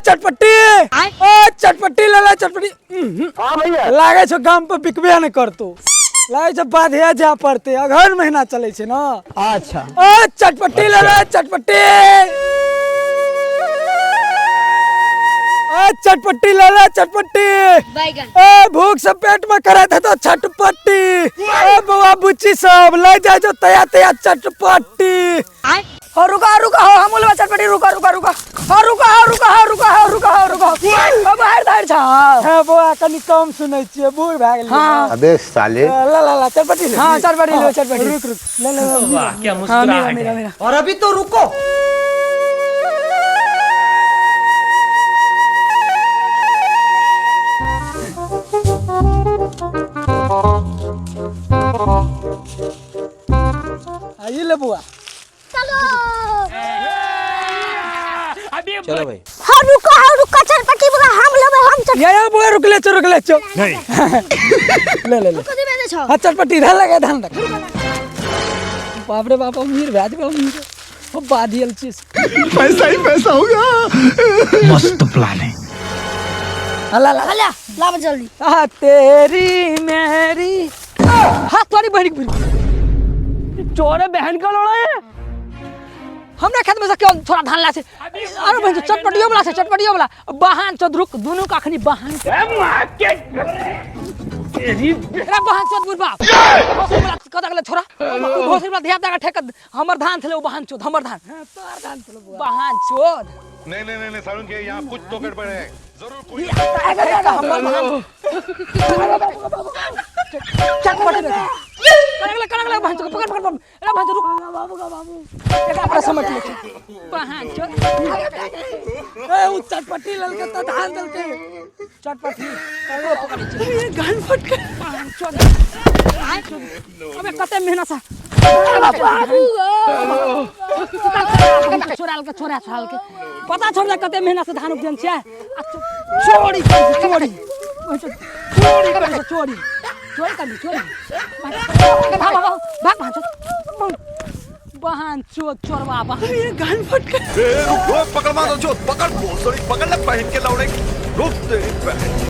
चटपटी चटपटी ले चटपटी। हाँ भैया लागे छो गाम पे बिकबे न करतो, लागे छो बाधे जा पड़ते, अगहन महीना चले छे ना। अच्छा चटपटी ले चटपटी, चटपटी ले चटपटी। भूख से पेट में करे थे तो चटपटी। बउआ बुच्ची सब ले जाए जो तया तया चटपटी। रुका रुका हो हम बोलबा चटपटी रुका रुका रुका रुका रुका रुका रुका रुका बाहर दार छा। हां बउआ कनी कम सुनै छियै, बूढ़ भ गेल। हां अबे साले ला ला ला चटपटी ले। हां चटपटी ले चटपटी रुक रुक ले ले। वाह क्या मुस्कुराहट है। और अभी तो रुको। आइए ले बुआ चलो भाई। हाँ रुको चटपटी बुआ हम लेबे हम चट। या बुआ रुक ले चो नहीं ले ले ले कथि बेचे छ? हां चटपटी धा लगे धान रख। बाप रे बाप अमीर भैज गो अमीर ओ बादियल चीज पैसा ही पैसा होगा। मस्त प्लान है। ला ला ला ला जल्दी। तेरी मेरी हां तोरी बहन की चोरे बहन का लड़ा है। हमरा खेत में से क्यों थोड़ा धान ला छे। अरे भाई चटपटियो वाला छे, चटपटियो वाला बहान चदरुक दोनों का अखनी बहान के तेरी रे बहान चदुर बाप कदा गले छोरा घोसरी वाला ध्यान दा ठेक हमर धान थले बहान चोद हमर धान तोर धान थले बहान चोद। नहीं सारुण के यहाँ कुछ तो गड़बड़ है, जरूर कोई हमर धान चटपटी रे कनगले बहान चोद पकड़ पकड़ रे बहान रुक बाबू का बाबू एकरा अपना समझ ले बहान चोद। ए उ चटपटी ललके त धान दलके चटपटी वो पकड़ ये गन फट के बहान चोद। अबे कते मेहनत से बाबू छोराल के पता छोड़ कते मेहनत से धान उपजन छे। चोरी चोरी चोरी चोरी कर चोरी भाग भाग भाग बहान चोद चोरवा बहान ये गन फट के पकड़ मारो चोद पकड़ भोसड़ी पकड़ ले पहन के लौड़े रुक तेरी बहन।